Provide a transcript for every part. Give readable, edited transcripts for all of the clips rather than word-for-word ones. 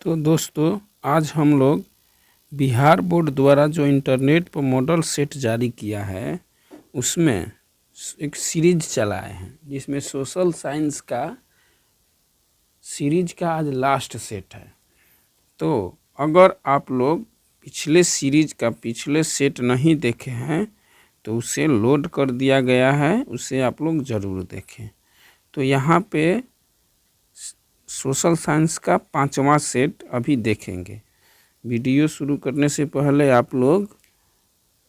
तो दोस्तों, आज हम लोग बिहार बोर्ड द्वारा जो इंटरनेट पर मॉडल सेट जारी किया है उसमें एक सीरीज चलाए हैं, जिसमें सोशल साइंस का सीरीज का आज लास्ट सेट है। तो अगर आप लोग पिछले सीरीज का पिछले सेट नहीं देखे हैं तो उसे लोड कर दिया गया है, उसे आप लोग ज़रूर देखें। तो यहाँ पे सोशल साइंस का 5वां सेट अभी देखेंगे। वीडियो शुरू करने से पहले आप लोग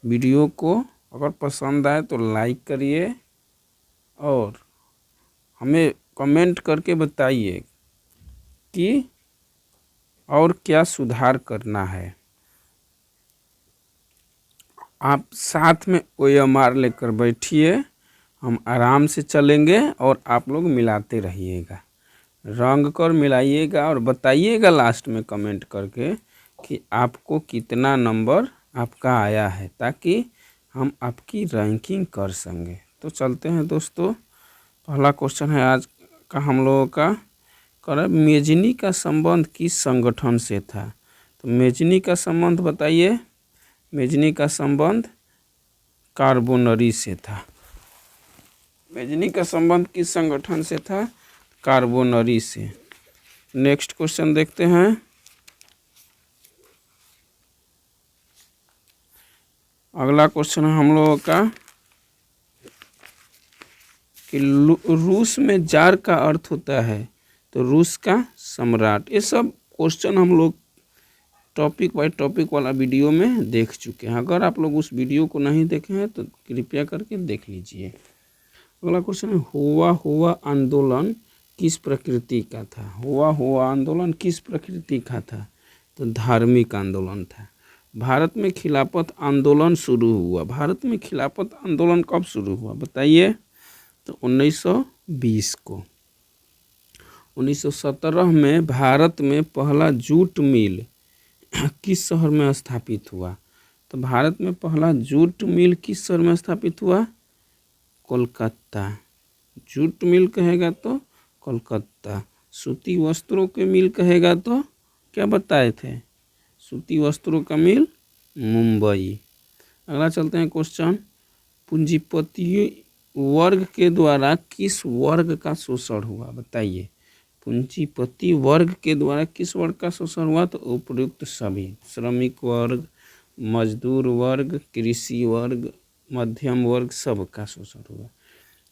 वीडियो को अगर पसंद आए तो लाइक करिए और हमें कमेंट करके बताइए कि और क्या सुधार करना है। आप साथ में OMR लेकर बैठिए, हम आराम से चलेंगे और आप लोग मिलाते रहिएगा, रंग कर मिलाइएगा और बताइएगा लास्ट में कमेंट करके कि आपको कितना नंबर आपका आया है, ताकि हम आपकी रैंकिंग कर सकें। तो चलते हैं दोस्तों, पहला क्वेश्चन है आज का हम लोगों का। मेजनी का संबंध किस संगठन से था? तो मेजनी का संबंध बताइए। मेजनी का संबंध कार्बोनरी से था। मेजनी का संबंध किस संगठन से था? कार्बोनरी से। नेक्स्ट क्वेश्चन देखते हैं। अगला क्वेश्चन है हम लोगों का कि रूस में जार का अर्थ होता है तो रूस का सम्राट। ये सब क्वेश्चन हम लोग टॉपिक बाय टॉपिक वाला वीडियो में देख चुके हैं। अगर आप लोग उस वीडियो को नहीं देखे हैं तो कृपया करके देख लीजिए। अगला क्वेश्चन है हुआ हुआ आंदोलन किस प्रकृति का था? हुआ हुआ आंदोलन किस प्रकृति का था? तो धार्मिक आंदोलन था। भारत में खिलाफत आंदोलन शुरू हुआ। भारत में खिलाफत आंदोलन कब शुरू हुआ बताइए? तो 1920 को। 1917 में भारत में पहला जूट मिल किस शहर में स्थापित हुआ? तो भारत में पहला जूट मिल किस शहर में स्थापित हुआ? कोलकाता। जूट मिल कहेगा तो कोलकाता। सूती वस्त्रों के मिल कहेगा तो क्या बताए थे? सूती वस्त्रों का मिल मुंबई। अगला चलते हैं क्वेश्चन। पूंजीपति वर्ग के द्वारा किस वर्ग का शोषण हुआ बताइए? पूंजीपति वर्ग के द्वारा किस वर्ग का शोषण हुआ? तो उपयुक्त सभी, श्रमिक वर्ग, मजदूर वर्ग, कृषि वर्ग, मध्यम वर्ग, सब का शोषण हुआ।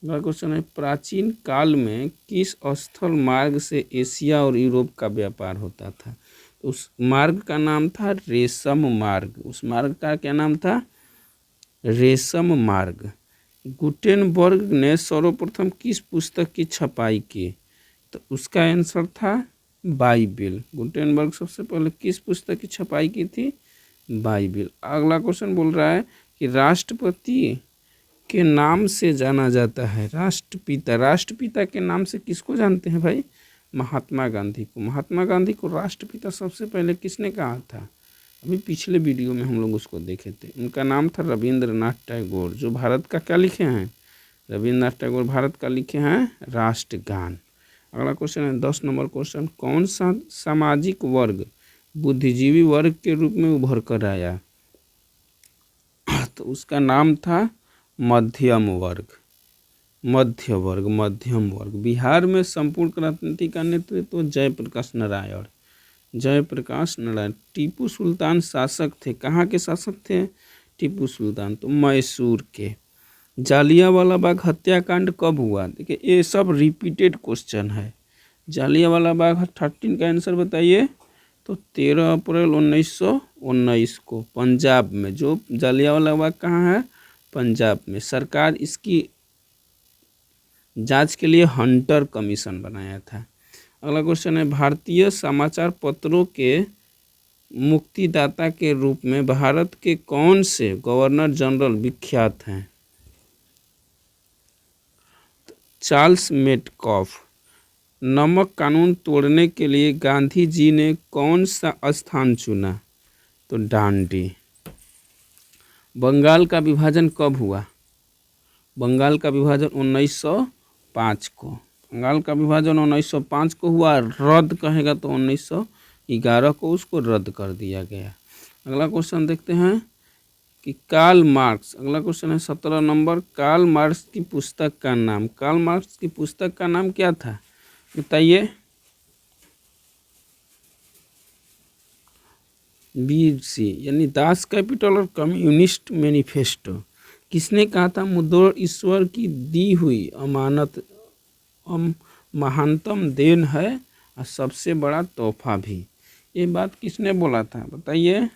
अगला क्वेश्चन है प्राचीन काल में किस स्थल मार्ग से एशिया और यूरोप का व्यापार होता था? तो उस मार्ग का नाम था रेशम मार्ग। उस मार्ग का क्या नाम था? रेशम मार्ग। गुटेनबर्ग ने सर्वप्रथम किस पुस्तक की छपाई की? तो उसका आंसर था बाइबिल। गुटेनबर्ग सबसे पहले किस पुस्तक की छपाई की थी? बाइबिल। अगला क्वेश्चन बोल रहा है कि राष्ट्रपति के नाम से जाना जाता है राष्ट्रपिता। राष्ट्रपिता के नाम से किसको जानते हैं भाई? महात्मा गांधी को। महात्मा गांधी को राष्ट्रपिता सबसे पहले किसने कहा था? अभी पिछले वीडियो में हम लोग उसको देखे थे। उनका नाम था रविंद्रनाथ टैगोर, जो भारत का क्या लिखे हैं? रविंद्रनाथ टैगोर भारत का लिखे हैं राष्ट्रगान। अगला क्वेश्चन है 10 नंबर क्वेश्चन। कौन सा सामाजिक वर्ग बुद्धिजीवी वर्ग के रूप में उभर कर आया? तो उसका नाम था मध्यम वर्ग। मध्य वर्ग, मध्यम वर्ग। बिहार में संपूर्ण क्रांति का नेतृत्व जयप्रकाश नारायण। जयप्रकाश नारायण। टीपू सुल्तान शासक थे। कहाँ के शासक थे? टीपू सुल्तान तो मैसूर के। जालियांवाला बाग हत्याकांड कब हुआ? देखिए ये सब रिपीटेड क्वेश्चन है। जालियांवाला बाग 13 का आंसर बताइए। तो 13 अप्रैल 1919 को पंजाब में। जो जालियांवाला बाग कहाँ है? पंजाब में। सरकार इसकी जांच के लिए हंटर कमीशन बनाया था। अगला क्वेश्चन है भारतीय समाचार पत्रों के मुक्तिदाता के रूप में भारत के कौन से गवर्नर जनरल विख्यात हैं? Charles Metcalfe. नमक कानून तोड़ने के लिए गांधी जी ने कौन सा स्थान चुना? तो डांडी। बंगाल का विभाजन कब हुआ? बंगाल का विभाजन 1905 को। बंगाल का विभाजन 1905 को हुआ। रद्द कहेगा तो 11 को उसको रद्द कर दिया गया। अगला क्वेश्चन देखते हैं कि कार्ल मार्क्स, अगला क्वेश्चन है 17 नंबर, कार्ल मार्क्स की पुस्तक का नाम, कार्ल मार्क्स की पुस्तक का नाम क्या था बताइए। BC यानी दास कैपिटल और कम्युनिस्ट मैनिफेस्टो। किसने कहा था मुद्दों ईश्वर की दी हुई अमानत महानतम देन है और सबसे बड़ा तोहफा भी। ये बात किसने बोला था बताइए।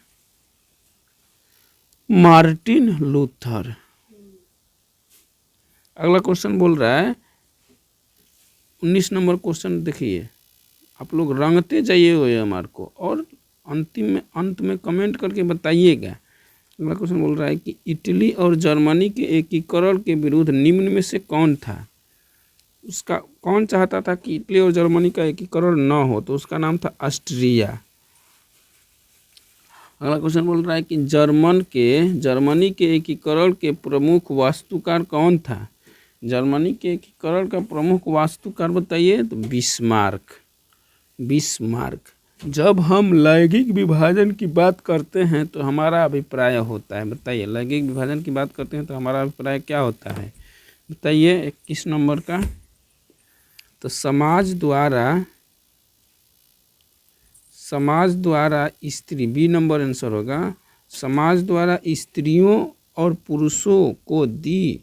Martin Luther. अगला क्वेश्चन बोल रहा है 19 नंबर क्वेश्चन देखिए, आप लोग रंगते जाइए OMR को और अंत में कमेंट करके बताइएगा। अगला क्वेश्चन बोल रहा है कि इटली और जर्मनी के एकीकरण के विरुद्ध निम्न में से कौन था। उसका कौन चाहता था कि इटली और जर्मनी का एकीकरण न हो, तो उसका नाम था ऑस्ट्रिया। अगला क्वेश्चन बोल रहा है कि जर्मनी के एकीकरण के प्रमुख वास्तुकार कौन था। जर्मनी के एकीकरण का प्रमुख वास्तुकार बताइए, तो बिस्मार्क। जब हम लैंगिक विभाजन की बात करते हैं तो हमारा अभिप्राय होता है, बताइए लैंगिक विभाजन की बात करते हैं तो हमारा अभिप्राय क्या होता है बताइए। 21 नंबर का, तो समाज द्वारा स्त्री, बी नंबर आंसर होगा, समाज द्वारा स्त्रियों और पुरुषों को दी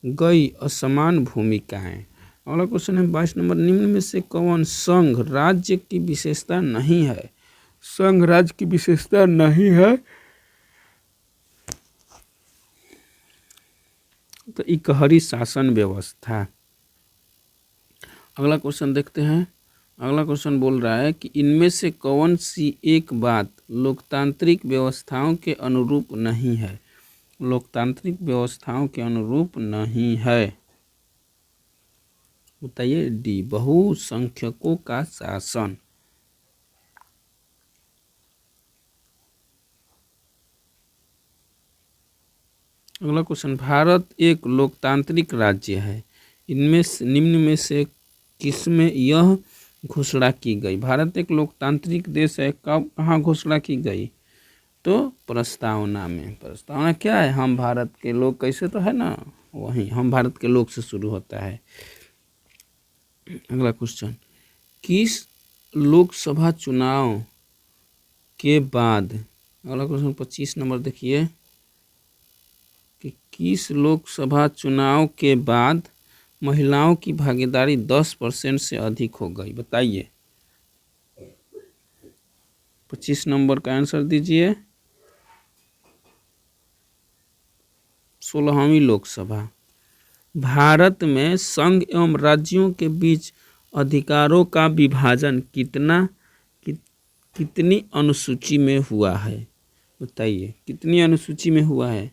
गई असमान भूमिकाएं। अगला क्वेश्चन है 22 नंबर, निम्न में से कौन संघ राज्य की विशेषता नहीं है। संघ राज्य की विशेषता नहीं है तो इकहरी शासन व्यवस्था। अगला क्वेश्चन देखते हैं। अगला क्वेश्चन बोल रहा है कि इनमें से कौन सी एक बात लोकतांत्रिक व्यवस्थाओं के अनुरूप नहीं है। लोकतांत्रिक व्यवस्थाओं के अनुरूप नहीं है बताइए। डी, बहुसंख्यकों का शासन। अगला क्वेश्चन, भारत एक लोकतांत्रिक राज्य है, इनमें निम्न में से किसमें यह घोषणा की गई। भारत एक लोकतांत्रिक देश है, कब कहाँ घोषणा की गई, तो प्रस्तावना में। प्रस्तावना क्या है, हम भारत के लोग, कैसे तो है ना, वहीं हम भारत के लोग से शुरू होता है। अगला क्वेश्चन, किस लोकसभा चुनाव के बाद, अगला क्वेश्चन 25 नंबर देखिए कि किस लोकसभा चुनाव के बाद महिलाओं की भागीदारी 10% से अधिक हो गई बताइए। 25 नंबर का आंसर दीजिए। 16वीं लोकसभा। भारत में संघ एवं राज्यों के बीच अधिकारों का विभाजन कितनी अनुसूची में हुआ है बताइए। कितनी अनुसूची में हुआ है।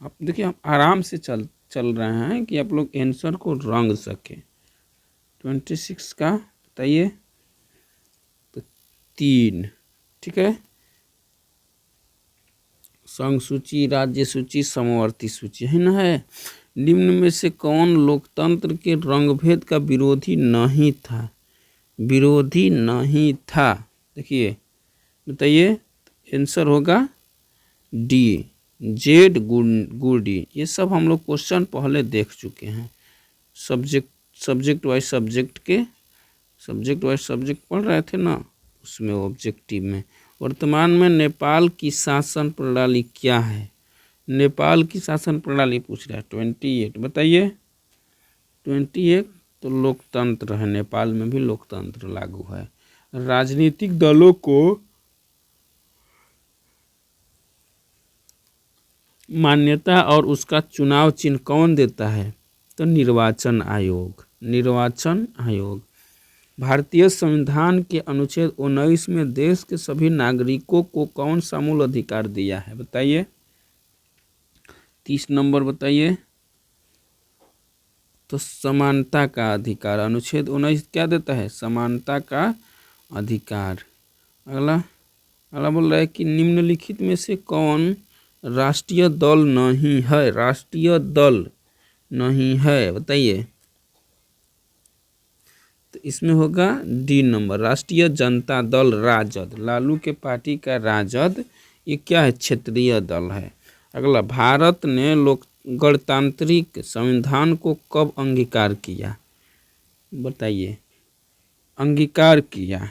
आप देखिए, हम आराम से चल रहे हैं कि आप लोग आंसर को रंग सके। 26 का बताइए, तो 3, ठीक है। संघ सूची, राज्य सूची, समवर्ती सूची है ना है। निम्न में से कौन लोकतंत्र के रंगभेद का विरोधी नहीं था। विरोधी नहीं था, देखिए बताइए। आंसर होगा डी, जेड गुडी। ये सब हम लोग क्वेश्चन पहले देख चुके हैं। सब्जेक्ट वाइज सब्जेक्ट पढ़ रहे थे ना, उसमें ऑब्जेक्टिव में। वर्तमान में नेपाल की शासन प्रणाली क्या है। नेपाल की शासन प्रणाली पूछ रहा है। 28 बताइए। 28 तो लोकतंत्र है, नेपाल में भी लोकतंत्र लागू है। राजनीतिक दलों को मान्यता और उसका चुनाव चिन्ह कौन देता है, तो निर्वाचन आयोग। निर्वाचन आयोग। भारतीय संविधान के अनुच्छेद 19 में देश के सभी नागरिकों को कौन सा मूल अधिकार दिया है बताइए। 30 नंबर बताइए, तो समानता का अधिकार। अनुच्छेद 19 क्या देता है, समानता का अधिकार। अगला बोल रहा है कि निम्नलिखित में से कौन राष्ट्रीय दल नहीं है। राष्ट्रीय दल नहीं है बताइए। तो इसमें होगा डी नंबर, राष्ट्रीय जनता दल राजद, लालू के पार्टी का राजद, ये क्या है, क्षेत्रीय दल है। अगला, भारत ने गणतांत्रिक संविधान को कब अंगीकार किया, बताइए, अंगीकार किया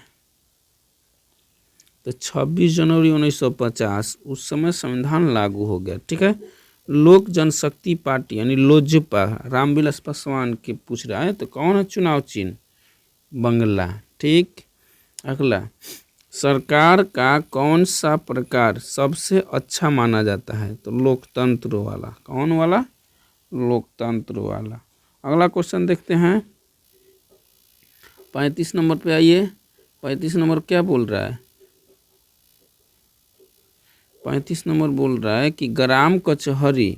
तो 26 जनवरी 1950, उस समय संविधान लागू हो गया। ठीक है। लोक जनशक्ति पार्टी यानी लोजपा, रामविलास पासवान के पूछ रहा है, तो कौन है चुनाव चिन्ह, बंगला। ठीक। अगला, सरकार का कौन सा प्रकार सबसे अच्छा माना जाता है, तो लोकतंत्र वाला। कौन वाला, लोकतंत्र वाला। अगला क्वेश्चन देखते हैं, 35 नंबर पे आइए। 35 नंबर क्या बोल रहा है, 35 नंबर बोल रहा है कि ग्राम कचहरी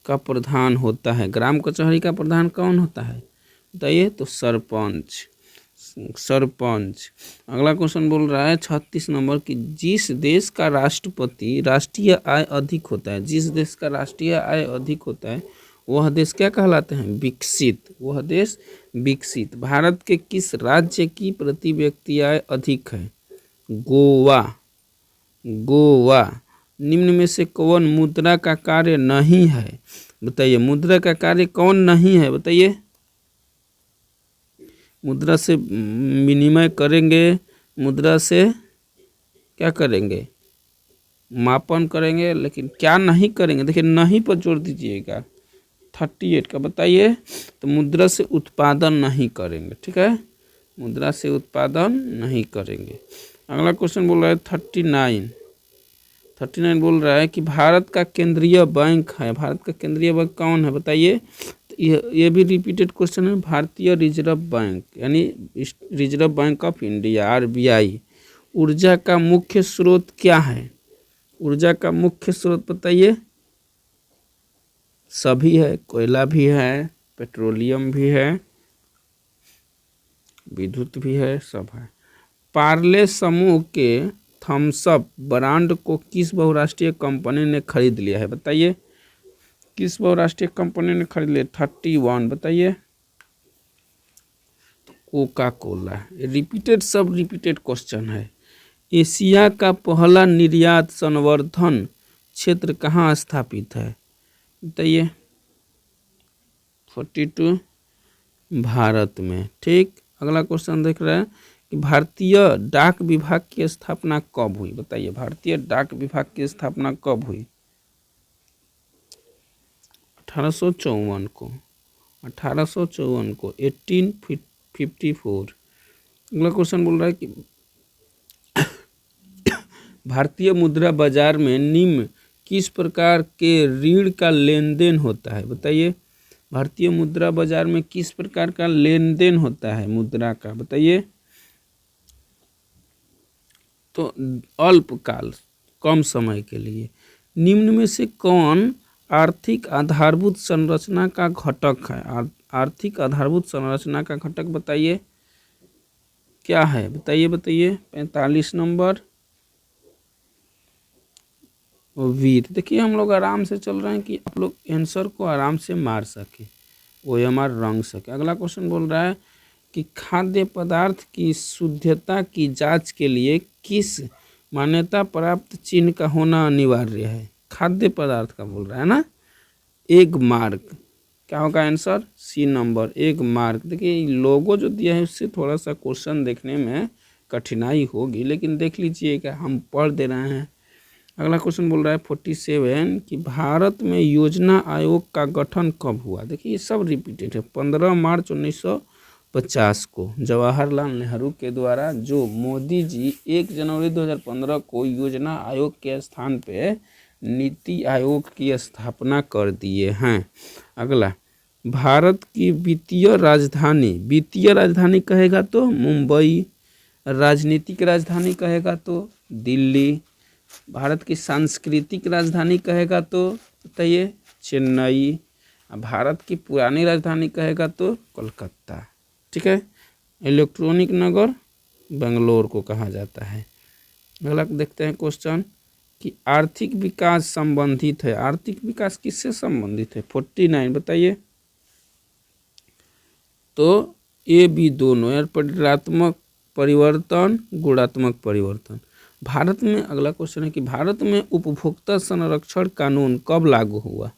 का प्रधान होता है। ग्राम कचहरी का प्रधान कौन होता है, बताइए, तो सरपंच, सरपंच। अगला क्वेश्चन बोल रहा है 36 नंबर कि जिस देश का राष्ट्रपति राष्ट्रीय आय अधिक होता है, जिस देश का राष्ट्रीय आय अधिक होता है वह देश क्या कहलाते हैं, विकसित, वह देश विकसित। भारत के किस राज्य की प्रति व्यक्ति आय अधिक है, गोवा, गोवा। निम्न में से कौन मुद्रा का कार्य नहीं है, बताइए, मुद्रा का कार्य कौन नहीं है, बताइए। मुद्रा से विनिमय करेंगे, मुद्रा से क्या करेंगे, मापन करेंगे, लेकिन क्या नहीं करेंगे, देखिए नहीं पर जोर दीजिएगा। 38 का बताइए, तो मुद्रा से उत्पादन नहीं करेंगे। ठीक है, मुद्रा से उत्पादन नहीं करेंगे। अगला क्वेश्चन बोल रहा है 39 बोल रहा है कि भारत का केंद्रीय बैंक है, भारत का केंद्रीय बैंक कौन है, बताइए। ये भी रिपीटेड क्वेश्चन है। भारतीय रिजर्व बैंक यानी reserve bank of India, RBI. ऊर्जा का मुख्य स्रोत क्या है, ऊर्जा का मुख्य स्रोत बताइए। सभी है, कोयला भी है, पेट्रोलियम भी है, विद्युत भी है, सब है। पार्ले समूह के थम्स अप ब्रांड को किस बहुराष्ट्रीय कंपनी ने खरीद लिया है, बताइए, किस बहुराष्ट्रीय कंपनी ने खरीद लिया। 31 बताइए, कोका कोला। रिपीटेड, सब रिपीटेड क्वेश्चन है। एशिया का पहला निर्यात संवर्धन क्षेत्र कहाँ स्थापित है, बताइए। 42 भारत में। ठीक। अगला क्वेश्चन देख रहे हैं कि भारतीय डाक विभाग की स्थापना कब हुई, बताइए, भारतीय डाक विभाग की स्थापना कब हुई। 1854 को, 1854 को, 1854। अगला क्वेश्चन बोल रहा है कि भारतीय मुद्रा बाजार में निम्न किस प्रकार के ऋण का लेन देन होता है, बताइए। भारतीय मुद्रा बाजार में किस प्रकार का लेन देन होता है मुद्रा का, बताइए। तो अल्पकाल, कम समय के लिए। निम्न में से कौन आर्थिक आधारभूत संरचना का घटक है, आर्थिक आधारभूत संरचना का घटक बताइए, क्या है, बताइए, बताइए। 45 नंबर, वीर। देखिए हम लोग आराम से चल रहे हैं कि आप लोग आंसर को आराम से मार सके, OMR रंग सके। अगला क्वेश्चन बोल रहा है कि खाद्य पदार्थ की शुद्धता की जांच के लिए किस मान्यता प्राप्त चिन्ह का होना अनिवार्य है, खाद्य पदार्थ का बोल रहा है ना। एग मार्क, क्या होगा answer, C number, egg mark. देखिए लोगो जो दिया है उससे थोड़ा सा क्वेश्चन देखने में कठिनाई होगी, लेकिन देख लीजिएगा, हम पढ़ दे रहे हैं। अगला क्वेश्चन बोल रहा है 47 कि भारत में योजना आयोग का गठन कब हुआ। देखिए ये सब रिपीटेड है। 15 मार्च 1950 को जवाहरलाल नेहरू के द्वारा, जो मोदी जी 1 जनवरी 2015 को योजना आयोग के स्थान पे नीति आयोग की स्थापना कर दिए हैं। अगला, भारत की वित्तीय राजधानी कहेगा तो मुंबई, राजनीतिक राजधानी कहेगा तो दिल्ली, भारत की सांस्कृतिक राजधानी कहेगा तो बताइए चेन्नई, भारत की पुरानी राजधानी कहेगा तो कोलकाता। ठीक है। इलेक्ट्रॉनिक नगर बेंगलोर को कहा जाता है। अगला देखते हैं क्वेश्चन कि आर्थिक विकास संबंधित है, आर्थिक विकास किससे संबंधित है। 49 बताइए। तो ए बी दोनों, यार ऋणात्मक परिवर्तन गुणात्मक परिवर्तन। भारत में अगला क्वेश्चन है कि भारत में उपभोक्ता संरक्षण कानून कब लागू हुआ?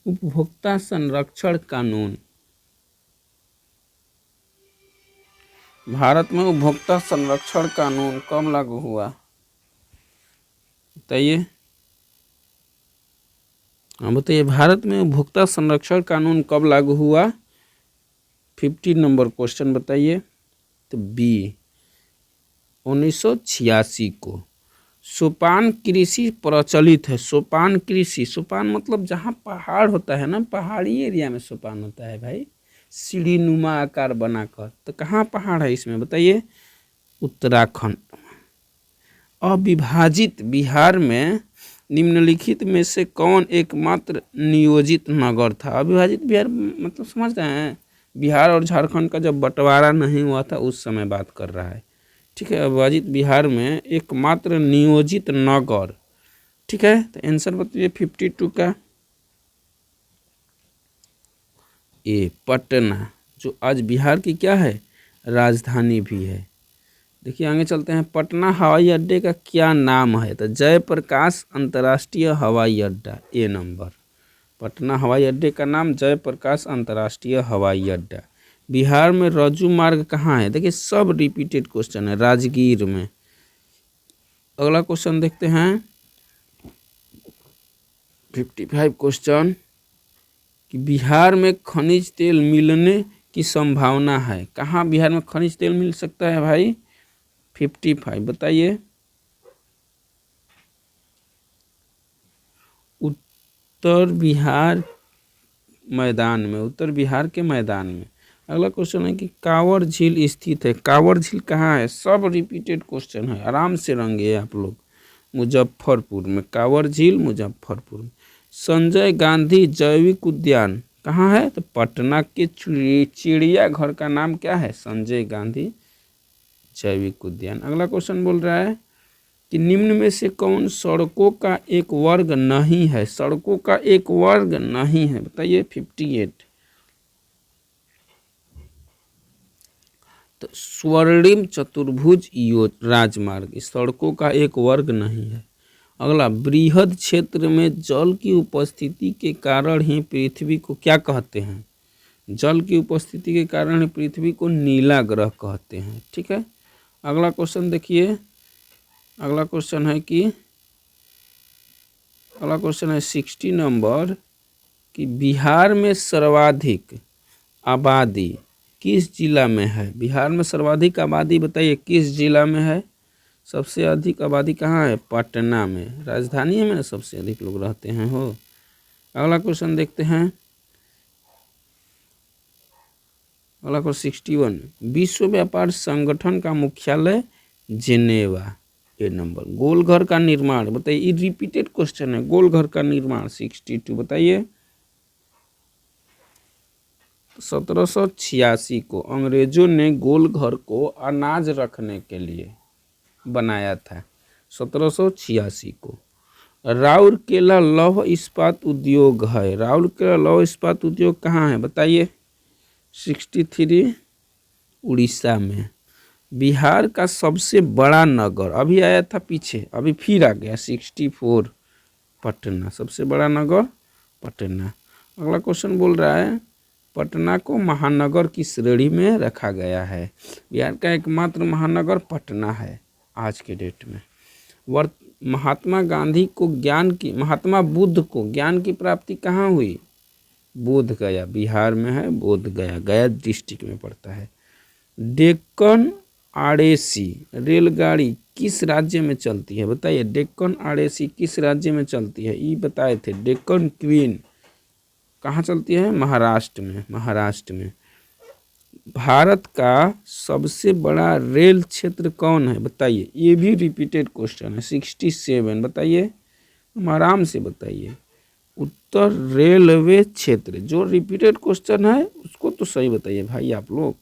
उपभोक्ता संरक्षण कानून, भारत में उपभोक्ता संरक्षण कानून कब लागू हुआ बताइए? हाँ बताइए, भारत में उपभोक्ता संरक्षण कानून कब लागू हुआ? 50 नंबर क्वेश्चन बताइए। तो बी 1986 को। सोपान कृषि प्रचलित है। सोपान कृषि, सोपान मतलब जहाँ पहाड़ होता है ना, पहाड़ी एरिया में सोपान होता है भाई, सीढ़ी नुमा आकार बनाकर। तो कहाँ पहाड़ है इसमें बताइए? उत्तराखंड। अविभाजित बिहार में निम्नलिखित में से कौन एकमात्र नियोजित नगर था? अविभाजित बिहार मतलब समझ रहे हैं, बिहार और झारखंड का जब बंटवारा नहीं हुआ था उस समय बात कर रहा है। ठीक है, अविभाजित बिहार में एकमात्र नियोजित नगर। ठीक है, तो आंसर बताइए 52 का। ए पटना, जो आज बिहार की क्या है, राजधानी भी है। देखिए आगे चलते हैं। पटना हवाई अड्डे का क्या नाम है? तो जयप्रकाश अंतर्राष्ट्रीय हवाई अड्डा, ए नंबर। पटना हवाई अड्डे का नाम जयप्रकाश अंतर्राष्ट्रीय हवाई अड्डा। बिहार में रज्जू मार्ग कहाँ है? देखिए सब रिपीटेड क्वेश्चन है, राजगीर में। अगला क्वेश्चन देखते हैं 55 क्वेश्चन कि बिहार में खनिज तेल मिलने की संभावना है। कहाँ बिहार में खनिज तेल मिल सकता है भाई? 55 बताइए। उत्तर बिहार मैदान में, उत्तर बिहार के मैदान में। अगला क्वेश्चन है कि कांवर झील स्थित है। कांवर झील कहाँ है? सब रिपीटेड क्वेश्चन है, आराम से रंगे आप लोग। मुजफ्फरपुर में, कांवर झील मुजफ्फरपुर में। संजय गांधी जैविक उद्यान कहाँ है? तो पटना के चिड़ियाघर का नाम क्या है? संजय गांधी जैविक उद्यान। अगला क्वेश्चन बोल रहा है कि निम्न में से कौन सड़कों का एक वर्ग नहीं है? सड़कों का एक वर्ग नहीं है बताइए 58। तो स्वर्णिम चतुर्भुज राजमार्ग सड़कों का एक वर्ग नहीं है। अगला, बृहद क्षेत्र में जल की उपस्थिति के कारण ही पृथ्वी को क्या कहते हैं? जल की उपस्थिति के कारण ही पृथ्वी को नीला ग्रह कहते हैं। ठीक है, अगला क्वेश्चन देखिए। अगला क्वेश्चन है 60 नंबर कि बिहार में सर्वाधिक आबादी किस जिला में है? बिहार में सर्वाधिक आबादी बताइए किस जिला में है? सबसे अधिक आबादी कहाँ है? पटना में, राजधानी में सबसे अधिक लोग रहते हैं हो। अगला क्वेश्चन देखते हैं। अगला क्वेश्चन 61, विश्व व्यापार संगठन का मुख्यालय जेनेवा, ए नंबर। गोलघर का निर्माण बताइए, ये रिपीटेड क्वेश्चन है। गोलघर का निर्माण 62 बताइए। 1786 को अंग्रेजों ने गोलघर को अनाज रखने के लिए बनाया था, 1786 को। राउरकेला लौह इस्पात उद्योग है। राउरकेला लौह इस्पात उद्योग कहाँ है बताइए? 63 उड़ीसा में। बिहार का सबसे बड़ा नगर, अभी आया था पीछे, अभी फिर आ गया 64, पटना। सबसे बड़ा नगर पटना। अगला क्वेश्चन बोल रहा है पटना को महानगर की श्रेणी में रखा गया है। बिहार का एकमात्र महानगर पटना है आज के डेट में। महात्मा बुद्ध को ज्ञान की प्राप्ति कहाँ हुई? बोध गया, बिहार में है बोध गया, गया डिस्ट्रिक्ट में पड़ता है। डेक्कन आड़ेसी रेलगाड़ी किस राज्य में चलती है बताइए? डेक्कन आड़ेसी किस राज्य में चलती है? ये बताए थे। डेक्कन क्वीन कहाँ चलती है? महाराष्ट्र में, महाराष्ट्र में। भारत का सबसे बड़ा रेल क्षेत्र कौन है बताइए? ये भी रिपीटेड क्वेश्चन है, 67 बताइए, हम आराम से बताइए। उत्तर रेलवे क्षेत्र, जो रिपीटेड क्वेश्चन है उसको तो सही बताइए भाई आप लोग।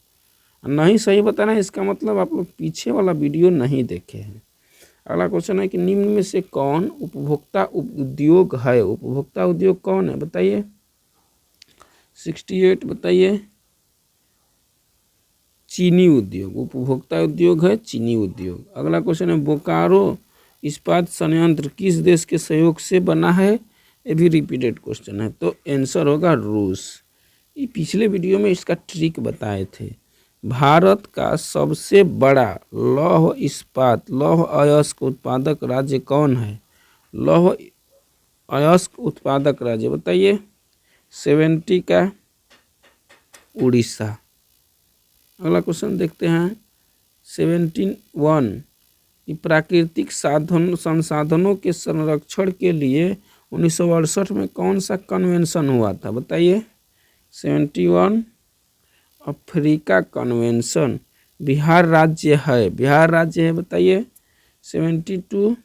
नहीं सही बताना है इसका मतलब आप लोग पीछे वाला वीडियो नहीं देखे हैं। अगला क्वेश्चन है कि निम्न में से कौन उपभोक्ता उद्योग है? उपभोक्ता उद्योग कौन है बताइए? 68 बताइए। चीनी उद्योग, उपभोक्ता उद्योग है चीनी उद्योग। अगला क्वेश्चन है बोकारो इस्पात संयंत्र किस देश के सहयोग से बना है, ये भी रिपीटेड क्वेश्चन है, तो आंसर होगा रूस। ये पिछले वीडियो में इसका ट्रिक बताए थे। भारत का सबसे बड़ा लौह इस्पात लौह अयस्क उत्पादक राज्य कौन है? लौह अयस्क उत्पादक राज्य बताइए। 70 का उड़ीसा। अगला क्वेश्चन देखते हैं 71 कि प्राकृतिक संसाधनों के संरक्षण के लिए 1968 में कौन सा कन्वेंशन हुआ था बताइए। 71 अफ्रीका कन्वेंशन। बिहार राज्य है बताइए। 72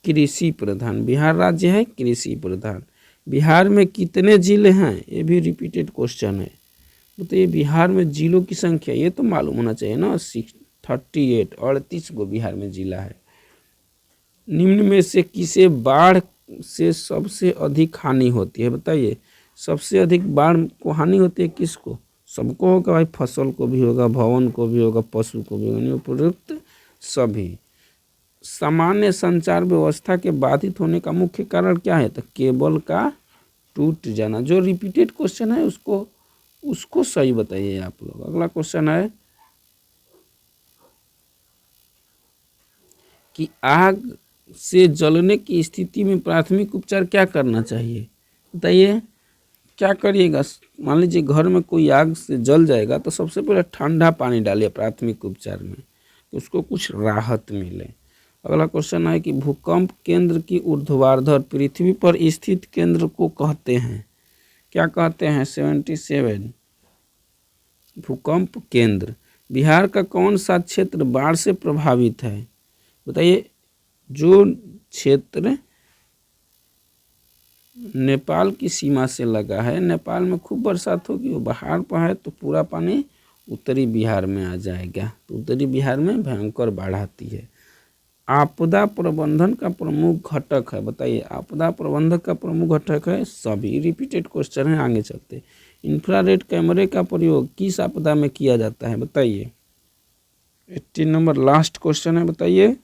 कृषि प्रधान, बिहार राज्य है कृषि प्रधान। बिहार में कितने जिले हैं, ये भी रिपीटेड क्वेश्चन है, बताइए। बिहार में जिलों की संख्या ये तो मालूम होना चाहिए ना। 38 गो बिहार में जिला है। निम्न में से किसे बाढ़ से सबसे अधिक हानि होती है बताइए। सबसे अधिक बाढ़ को हानि होती है किसको? सबको होगा भाई, फसल को भी होगा, भवन को भी होगा, पशु को भी होगा, उपयुक्त सभी। सामान्य संचार व्यवस्था के बाधित होने का मुख्य कारण क्या है? तो केबल का टूट जाना। जो रिपीटेड क्वेश्चन है उसको सही बताइए आप लोग। अगला क्वेश्चन है कि आग से जलने की स्थिति में प्राथमिक उपचार क्या करना चाहिए बताइए। क्या करिएगा? मान लीजिए घर में कोई आग से जल जाएगा तो सबसे पहले ठंडा पानी डालिए प्राथमिक उपचार में, कि उसको कुछ राहत मिले। अगला क्वेश्चन है कि भूकंप केंद्र की ऊर्ध्वाधर पृथ्वी पर स्थित केंद्र को कहते हैं, क्या कहते हैं? 77 भूकंप केंद्र। बिहार का कौन सा क्षेत्र बाढ़ से प्रभावित है बताइए। जो क्षेत्र नेपाल की सीमा से लगा है, नेपाल में खूब बरसात होगी, वो बाहर पर है तो पूरा पानी उत्तरी बिहार में आ जाएगा, तो उत्तरी बिहार में भयंकर बाढ़ आती है। आपदा प्रबंधन का प्रमुख घटक है बताइए। आपदा प्रबंधन का प्रमुख घटक है सभी। रिपीटेड क्वेश्चन है, आगे चलते। इंफ्रारेड कैमरे का प्रयोग किस आपदा में किया जाता है बताइए। 18 नंबर लास्ट क्वेश्चन है बताइए।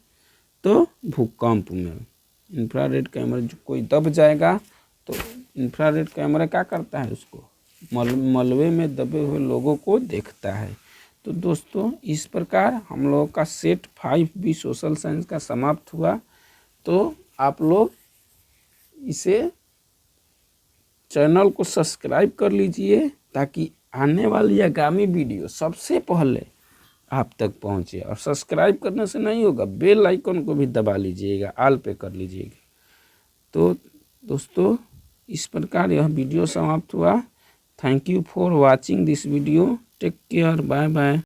तो भूकंप में इंफ्रारेड कैमरा, जो कोई दब जाएगा तो इंफ्रारेड कैमरा क्या करता है? उसको मलबे में दबे हुए लोगों को देखता है। तो दोस्तों इस प्रकार हम लोगों का सेट 5B सोशल साइंस का समाप्त हुआ। तो आप लोग इसे चैनल को सब्सक्राइब कर लीजिए ताकि आने वाली आगामी वीडियो सबसे पहले आप तक पहुंचे। और सब्सक्राइब करने से नहीं होगा, बेल आइकन को भी दबा लीजिएगा, ऑल पे कर लीजिएगा। तो दोस्तों इस प्रकार यह वीडियो समाप्त हुआ। Thank you for watching this video. Take care, bye bye.